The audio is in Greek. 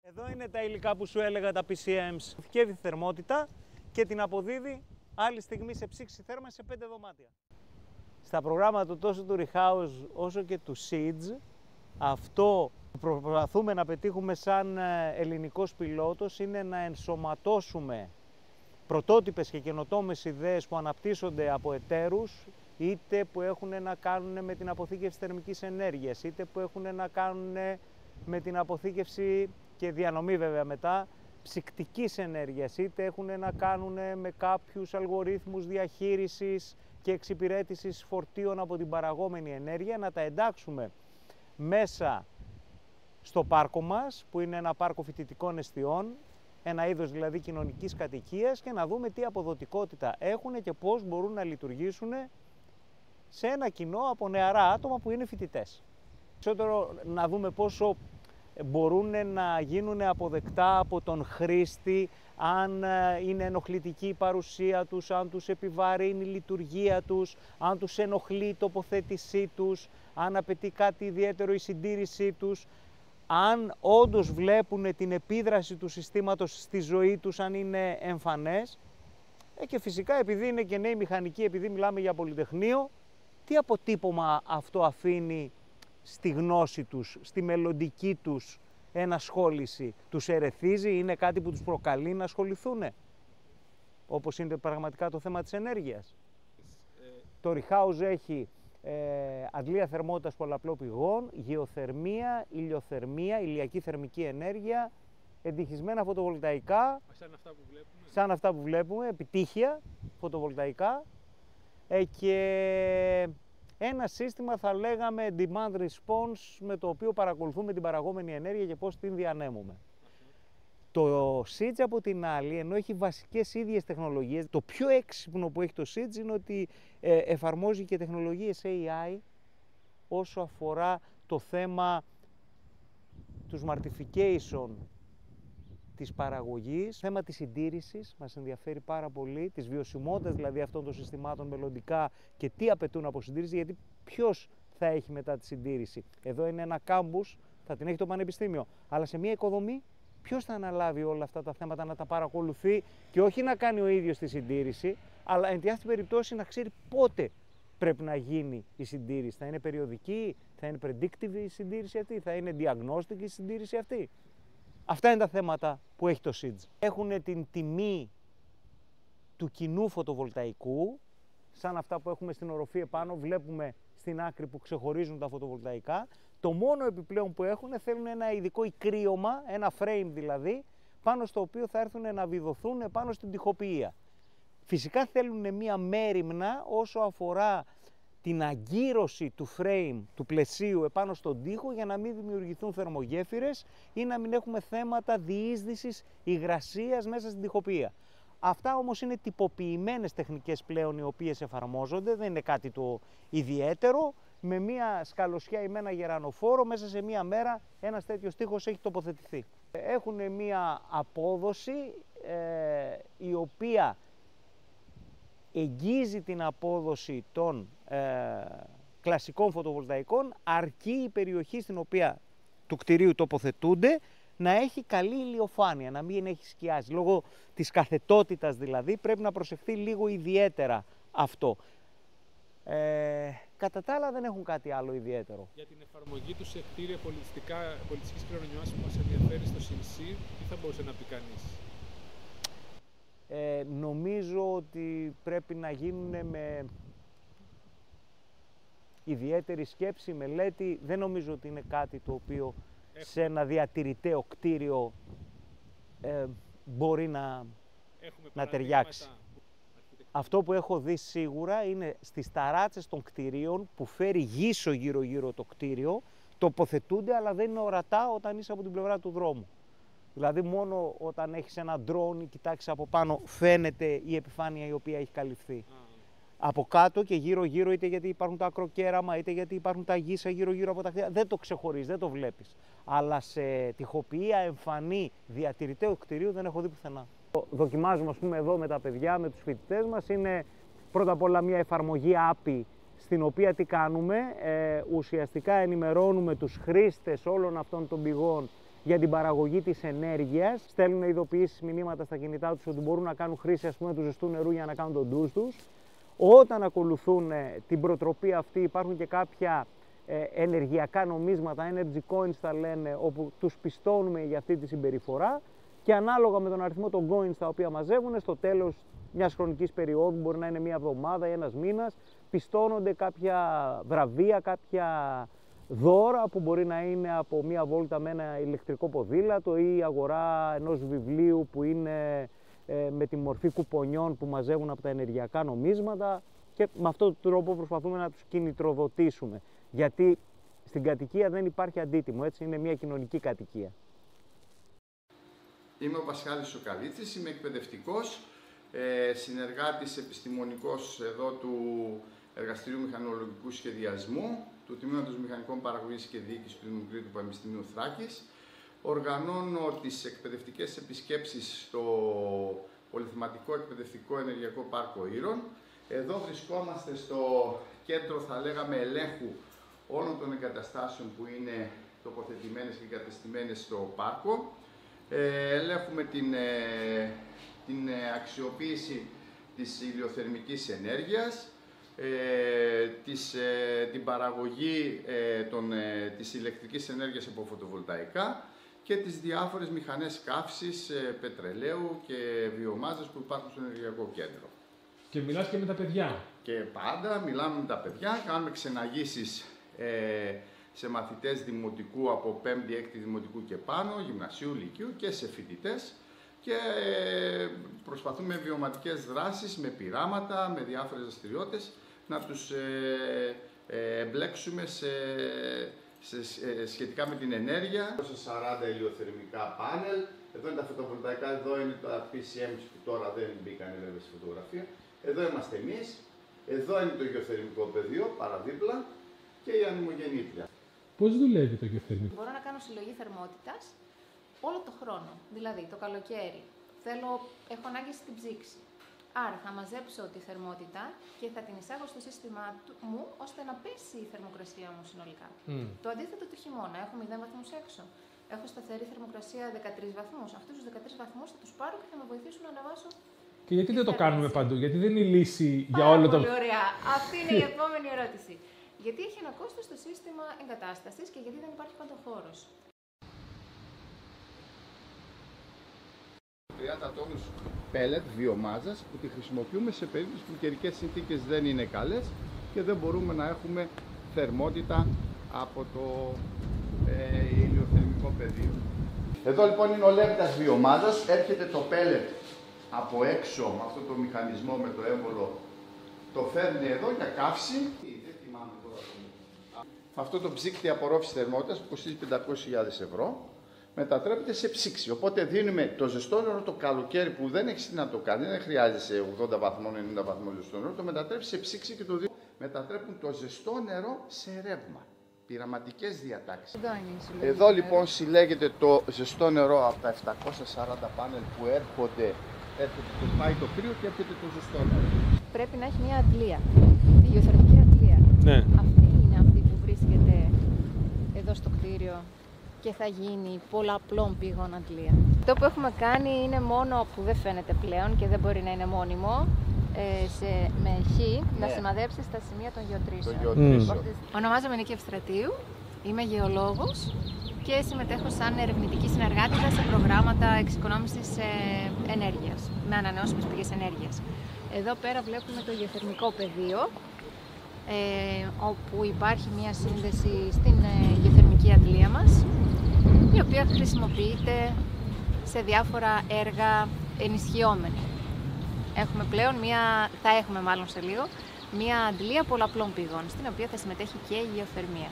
Εδώ είναι τα υλικά που σου έλεγα, τα PCMs. Θηκεύει θερμότητα και την αποδίδει άλλη στιγμή σε ψήξη θέρμανση σε 5 δωμάτια. Στα προγράμματα τόσο του Rehouse όσο και του Siege, αυτό που προσπαθούμε να πετύχουμε σαν ελληνικός πιλότος είναι να ενσωματώσουμε πρωτότυπες και καινοτόμες ιδέες που αναπτύσσονται από εταίρους, είτε που έχουν να κάνουν με την αποθήκευση θερμικής ενέργειας, είτε που έχουν να κάνουν με την αποθήκευση και διανομή βέβαια μετά ψυκτικής ενέργειας, είτε έχουν να κάνουν με κάποιους αλγορίθμους διαχείρισης και εξυπηρέτησης φορτίων από την παραγόμενη ενέργεια, να τα εντάξουμε μέσα στο πάρκο μας, που είναι ένα πάρκο φοιτητικών εστιών, ένα είδος δηλαδή κοινωνικής κατοικίας, και να δούμε τι αποδοτικότητα έχουν και πώς μπορούν να λειτουργήσουν σε ένα κοινό από νεαρά άτομα που είναι φοιτητές. Περισσότερο να δούμε πόσο μπορούν να γίνουν αποδεκτά από τον χρήστη, αν είναι ενοχλητική η παρουσία τους, αν τους επιβαρύνει η λειτουργία τους, αν τους ενοχλεί η τοποθέτησή τους, αν απαιτεί κάτι ιδιαίτερο η συντήρησή τους, αν όντως βλέπουν την επίδραση του συστήματος στη ζωή τους, αν είναι εμφανές. Και φυσικά επειδή είναι και νέοι μηχανικοί, επειδή μιλάμε για πολυτεχνείο, τι αποτύπωμα αυτό αφήνει στη γνώση τους, στη μελλοντική τους ενασχόληση. Τους ερεθίζει, είναι κάτι που τους προκαλεί να ασχοληθούν, όπως είναι πραγματικά το θέμα της ενέργειας. Το Rehouse έχει αντλία θερμότητας πολλαπλών πηγών, γεωθερμία, ηλιοθερμία, ηλιακή θερμική ενέργεια, εντυχισμένα φωτοβολταϊκά, σαν αυτά που βλέπουμε, επιτύχεια φωτοβολταϊκά, και ένα σύστημα, θα λέγαμε, demand response, με το οποίο παρακολουθούμε την παραγόμενη ενέργεια και πώς την διανέμουμε. Το Siege από την άλλη, ενώ έχει βασικές ίδιες τεχνολογίες, το πιο έξυπνο που έχει το Siege είναι ότι εφαρμόζει και τεχνολογίες AI όσο αφορά το θέμα του smartification της παραγωγής, θέμα της συντήρησης, μας ενδιαφέρει πάρα πολύ, της βιωσιμότητας δηλαδή αυτών των συστημάτων μελλοντικά και τι απαιτούν από συντήρηση, γιατί ποιος θα έχει μετά τη συντήρηση. Εδώ είναι ένα κάμπους, θα την έχει το πανεπιστήμιο, αλλά σε μια οικοδομή ποιος θα αναλάβει όλα αυτά τα θέματα, να τα παρακολουθεί και όχι να κάνει ο ίδιος τη συντήρηση, αλλά εν τη αυτή περιπτώσει να ξέρει πότε πρέπει να γίνει η συντήρηση. Θα είναι περιοδική, θα είναι predictive η συντήρηση αυτή, θα είναι diagnostic η συντήρηση αυτή. Αυτά είναι τα θέματα που έχει το Siege. Έχουν την τιμή του κοινού φωτοβολταϊκού, σαν αυτά που έχουμε στην οροφή επάνω, βλέπουμε στην άκρη που ξεχωρίζουν τα φωτοβολταϊκά. Το μόνο επιπλέον που έχουν, θέλουν ένα ειδικό ικρίωμα, ένα frame δηλαδή, πάνω στο οποίο θα έρθουν να βιδωθούν πάνω στην τοιχοποιία. Φυσικά θέλουν μία μέριμνα όσο αφορά την αγκύρωση του frame, του πλαισίου επάνω στον τοίχο, για να μην δημιουργηθούν θερμογέφυρες ή να μην έχουμε θέματα διείσδυσης υγρασίας μέσα στην τοιχοποιία. Αυτά όμως είναι τυποποιημένες τεχνικές πλέον οι οποίες εφαρμόζονται, δεν είναι κάτι το ιδιαίτερο. Με μία σκαλωσιά ή με ένα γερανοφόρο, μέσα σε μία μέρα ένας τέτοιος τοίχος έχει τοποθετηθεί. Έχουν μία απόδοση η οποία εγγύζει την απόδοση των κλασικών φωτοβολταϊκών, αρκεί η περιοχή στην οποία του κτηρίου τοποθετούνται να έχει καλή ηλιοφάνεια, να μην έχει σκιάζει. Λόγω της καθετότητας δηλαδή πρέπει να προσεχθεί λίγο ιδιαίτερα αυτό. Κατά τα άλλα δεν έχουν κάτι άλλο ιδιαίτερο. Για την εφαρμογή του σε κτίρια πολιτιστικής κληρονομιάς που μας ενδιαφέρει στο CNC, τι θα μπορούσε να πει κανείς? Νομίζω ότι πρέπει να γίνουν με ιδιαίτερη σκέψη, μελέτη. Δεν νομίζω ότι είναι κάτι το οποίο σε ένα διατηρηταίο κτίριο μπορεί να ταιριάξει. Αυτό που έχω δει σίγουρα είναι στις ταράτσες των κτιρίων που φέρει γύσο γύρω-γύρω το κτίριο, τοποθετούνται, αλλά δεν είναι ορατά όταν είσαι από την πλευρά του δρόμου. Δηλαδή μόνο όταν έχεις ένα drone ή κοιτάξεις από πάνω φαίνεται η επιφάνεια η οποία έχει καλυφθεί. Από κάτω και γύρω-γύρω, είτε γιατί υπάρχουν τα ακροκέραμα, είτε γιατί υπάρχουν τα γύσα γύρω-γύρω από τα κτίρια, δεν το ξεχωρίζεις, δεν το βλέπεις. Αλλά σε τοιχοποιία εμφανή διατηρηταίου κτηρίου δεν έχω δει πουθενά. Δοκιμάζουμε, ας πούμε, εδώ με τα παιδιά, με τους φοιτητές μας, είναι πρώτα απ' όλα μια εφαρμογή API, στην οποία τι κάνουμε, ουσιαστικά ενημερώνουμε τους χρήστες όλων αυτών των πηγών για την παραγωγή της ενέργειας. Στέλνουν ειδοποιήσεις, μηνύματα στα κινητά τους ότι μπορούν να κάνουν χρήση, ας πούμε, του ζεστού νερού για να κάνουν τον ντους τους. Όταν ακολουθούν την προτροπή αυτή, υπάρχουν και κάποια ενεργειακά νομίσματα, energy coins τα λένε, όπου τους πιστώνουμε για αυτή τη συμπεριφορά και ανάλογα με τον αριθμό των coins τα οποία μαζεύουν, στο τέλος μιας χρονικής περίοδου, μπορεί να είναι μία εβδομάδα ή ένας μήνας, πιστώνονται κάποια βραβεία, κάποια δώρα που μπορεί να είναι από μία βόλτα με ένα ηλεκτρικό ποδήλατο ή αγορά ενός βιβλίου που είναι με τη μορφή κουπονιών που μαζεύουν από τα ενεργειακά νομίσματα, και με αυτόν τον τρόπο προσπαθούμε να τους κινητροδοτήσουμε. Γιατί στην κατοικία δεν υπάρχει αντίτιμο, έτσι, είναι μια κοινωνική κατοικία. Είμαι ο Πασχάλης Σοκαλίτσης, είμαι εκπαιδευτικός, συνεργάτης επιστημονικός εδώ του Εργαστηρίου Μηχανολογικού Σχεδιασμού, του Τμήματος Μηχανικών Παραγωγής και Διοίκησης του Δημοκρίτου του Πανεπιστημίου Θράκης. Οργανώνω τις εκπαιδευτικές επισκέψεις στο Πολυθεματικό Εκπαιδευτικό Ενεργειακό Πάρκο Ήρων. Εδώ βρισκόμαστε στο κέντρο, θα λέγαμε, ελέγχου όλων των εγκαταστάσεων που είναι τοποθετημένες και εγκατεστημένες στο πάρκο. Ελέγχουμε την αξιοποίηση της ηλιοθερμικής ενέργειας, την παραγωγή της ηλεκτρικής ενέργειας από φωτοβολταϊκά και τις διάφορες μηχανές καύσης πετρελαίου και βιομάζας που υπάρχουν στο ενεργειακό κέντρο. Και μιλάς και με τα παιδιά. Και πάντα μιλάμε με τα παιδιά, κάνουμε ξεναγήσεις σε μαθητές δημοτικού από 5η-6η δημοτικού και πάνω, γυμνασίου, λυκείου και σε φοιτητές, και προσπαθούμε με βιωματικές δράσεις, με πειράματα, με διάφορες δραστηριότητες να τους εμπλέξουμε σχετικά με την ενέργεια. Σε 40 ηλιοθερμικά πάνελ, εδώ είναι τα φωτοβολταϊκά, εδώ είναι τα PCMs που τώρα δεν μπήκαν βέβαια στη φωτογραφία. Εδώ είμαστε εμείς, εδώ είναι το γεωθερμικό πεδίο, παραδίπλα, και η ανεμογεννήτρια. Πώς δουλεύει το γεωθερμικό? Μπορώ να κάνω συλλογή θερμότητας όλο το χρόνο. Δηλαδή, το καλοκαίρι έχω ανάγκη στην ψήξη. Άρα θα μαζέψω τη θερμότητα και θα την εισάγω στο σύστημα μου, ώστε να πέσει η θερμοκρασία μου συνολικά. Το αντίθετο του χειμώνα. Έχω 0 βαθμούς έξω. Έχω σταθερή θερμοκρασία 13 βαθμούς. Αυτούς τους 13 βαθμούς θα τους πάρω και θα με βοηθήσουν να ανεβάσω. Και γιατί δεν το κάνουμε παντού, γιατί δεν είναι η λύση για όλο το... Πολύ ωραία. Αυτή είναι η επόμενη ερώτηση. Γιατί έχει ένα κόστος το σύστημα εγκατάστασης και γιατί δεν υπάρχει παντοχώρος. 30 τόνους πέλετ βιομάζας που τη χρησιμοποιούμε σε περίπτωση που οι καιρικές συνθήκες δεν είναι καλές και δεν μπορούμε να έχουμε θερμότητα από το ηλιοθερμικό πεδίο. Εδώ λοιπόν είναι ο λέμπτας βιομάζας, έρχεται το πέλετ από έξω με αυτό το μηχανισμό με το έμβολο, το φέρνει εδώ για καύση. Αυτό το ψύκτη απορρόφησης θερμότητας που κοστίζει 500.000 ευρώ μετατρέπεται σε ψήξη. Οπότε δίνουμε το ζεστό νερό το καλοκαίρι που δεν έχει να το κάνει, δεν χρειάζεται σε 80 βαθμών, 90 βαθμών ζεστό νερό, το μετατρέπει σε ψήξη και το μετατρέπουν το ζεστό νερό σε ρεύμα. Πειραματικές διατάξεις. Εδώ λοιπόν συλλέγεται το ζεστό νερό από τα 740 πάνελ που έρχεται το πάει το κρύο και έρχεται το ζεστό νερό. Πρέπει να έχει μια αντλία, τη γεωθερμική αντλία. Ναι. Αυτή που βρίσκεται εδώ στο κτίριο και θα γίνει πολλαπλών πηγών αντλία. Το που έχουμε κάνει είναι μόνο που δεν φαίνεται πλέον και δεν μπορεί να είναι μόνιμο, με χ, να σημαδέψει στα σημεία των γεωτρήσεων. Ονομάζομαι Νίκη Ευστρατείου, είμαι γεωλόγος και συμμετέχω σαν ερευνητική συνεργάτηδα σε προγράμματα εξοικονόμησης ενέργειας, με ανανεώσιμες πηγές ενέργειας. Εδώ πέρα βλέπουμε το γεωθερμικό πεδίο, όπου υπάρχει μια σύνδεση στην γεωθερμική αντλία μας, η οποία χρησιμοποιείται σε διάφορα έργα ενισχυόμενη. Έχουμε πλέον θα έχουμε μάλλον σε λίγο, μια αντλία πολλαπλών πηγών, στην οποία θα συμμετέχει και η γεωθερμία.